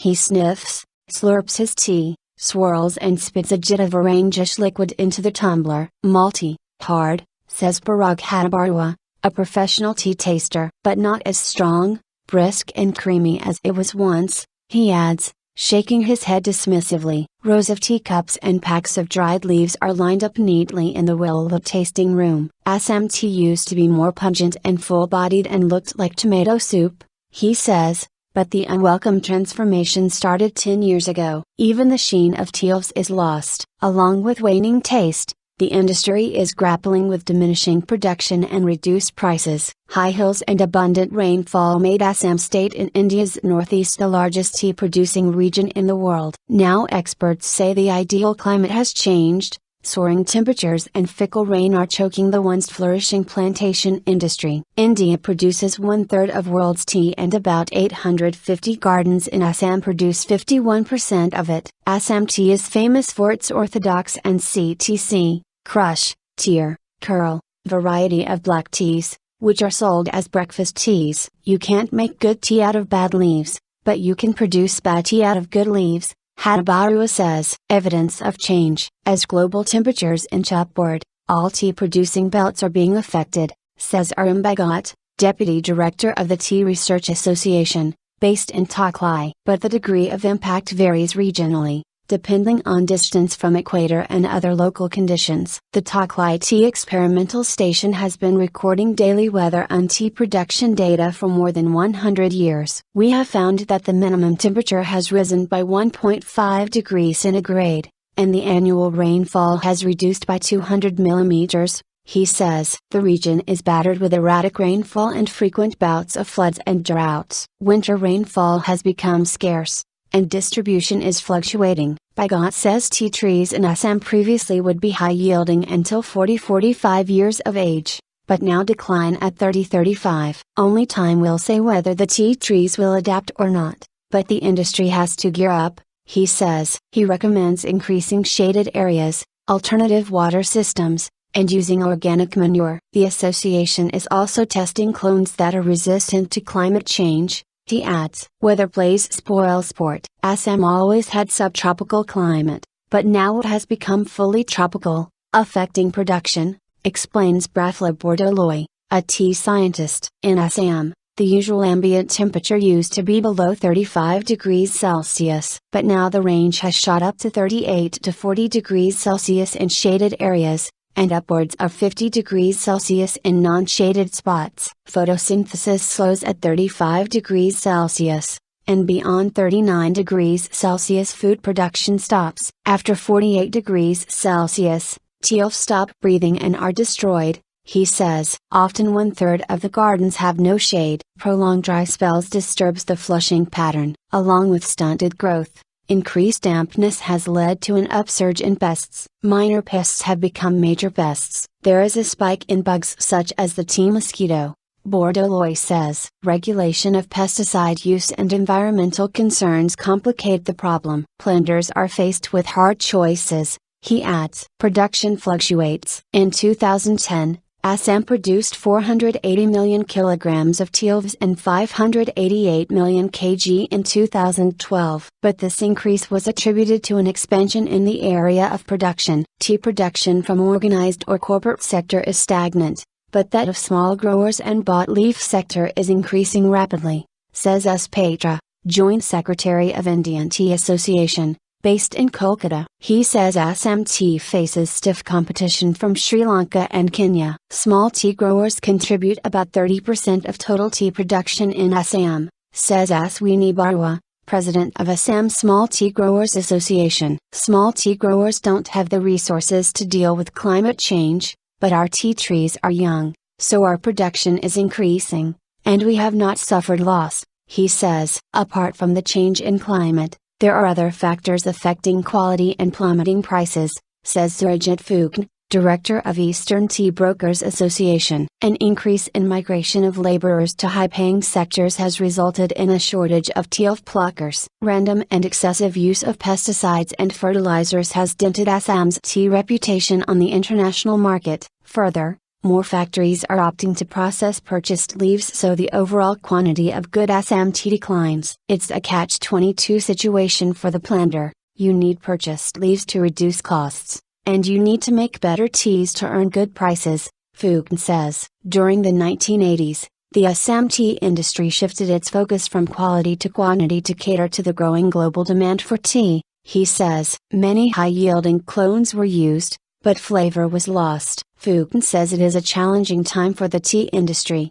He sniffs, slurps his tea, swirls and spits a jet of orangish liquid into the tumbler. Malty, hard, says Parag Hatibaruah, a professional tea taster. But not as strong, brisk and creamy as it was once, he adds, shaking his head dismissively. Rows of teacups and packs of dried leaves are lined up neatly in the well-lit tasting room. Assam tea used to be more pungent and full-bodied and looked like tomato soup, he says, but the unwelcome transformation started 10 years ago. Even the sheen of tealeaves is lost. Along with waning taste, the industry is grappling with diminishing production and reduced prices. High hills and abundant rainfall made Assam state in India's northeast the largest tea-producing region in the world. Now experts say the ideal climate has changed. Soaring temperatures and fickle rain are choking the once-flourishing plantation industry. India produces 1/3 of world's tea and about 850 gardens in Assam produce 51% of it. Assam tea is famous for its orthodox and CTC, crush, tear, curl, variety of black teas, which are sold as breakfast teas. You can't make good tea out of bad leaves, but you can produce bad tea out of good leaves, Hatibaruah says. Evidence of change. As global temperatures inch upward, all tea-producing belts are being affected, says Aram Bhagat, Deputy Director of the Tea Research Association, based in Thaklai. But the degree of impact varies regionally, depending on distance from equator and other local conditions. The Thaklai Tea Experimental Station has been recording daily weather and tea production data for more than 100 years. We have found that the minimum temperature has risen by 1.5 degrees centigrade, and the annual rainfall has reduced by 200 millimeters, he says. The region is battered with erratic rainfall and frequent bouts of floods and droughts. Winter rainfall has become scarce, and distribution is fluctuating. Bhagat says tea trees in Assam previously would be high-yielding until 40-45 years of age, but now decline at 30-35. Only time will say whether the tea trees will adapt or not, but the industry has to gear up, he says. He recommends increasing shaded areas, alternative water systems, and using organic manure. The association is also testing clones that are resistant to climate change. He adds, weather plays spoil sport. Assam always had subtropical climate, but now it has become fully tropical, affecting production, explains Brafla Bordoloi, a tea scientist. In Assam, the usual ambient temperature used to be below 35 degrees Celsius, but now the range has shot up to 38 to 40 degrees Celsius in shaded areas, and upwards of 50 degrees Celsius in non-shaded spots. Photosynthesis slows at 35 degrees Celsius, and beyond 39 degrees Celsius food production stops. After 48 degrees Celsius, tealeaves stop breathing and are destroyed, he says. Often 1/3 of the gardens have no shade. Prolonged dry spells disturbs the flushing pattern. Along with stunted growth, increased dampness has led to an upsurge in pests. Minor pests have become major pests. There is a spike in bugs such as the tea mosquito, Bordoloi says. Regulation of pesticide use and environmental concerns complicate the problem. Planters are faced with hard choices, he adds. Production fluctuates. In 2010, Assam produced 480 million kilograms of tealeaves and 588 million kg in 2012. But this increase was attributed to an expansion in the area of production. Tea production from organized or corporate sector is stagnant, but that of small growers and bought leaf sector is increasing rapidly, says S. Patra, Joint Secretary of Indian Tea Association, based in Kolkata. He says Assam tea faces stiff competition from Sri Lanka and Kenya. Small tea growers contribute about 30% of total tea production in Assam, says Aswini Barua, President of Assam Small Tea Growers Association. Small tea growers don't have the resources to deal with climate change, but our tea trees are young, so our production is increasing, and we have not suffered loss, he says. Apart from the change in climate, there are other factors affecting quality and plummeting prices, says Surajit Fugne, Director of Eastern Tea Brokers Association. An increase in migration of laborers to high-paying sectors has resulted in a shortage of tealeaf pluckers. Random and excessive use of pesticides and fertilizers has dented Assam's tea reputation on the international market. Further, More factories are opting to process purchased leaves, so the overall quantity of good Assam tea declines. It's a catch-22 situation for the planter. You need purchased leaves to reduce costs, and you need to make better teas to earn good prices, Fugan says. During the 1980s, the Assam tea industry shifted its focus from quality to quantity to cater to the growing global demand for tea, he says. Many high-yielding clones were used, but flavor was lost. Fugan says it is a challenging time for the tea industry.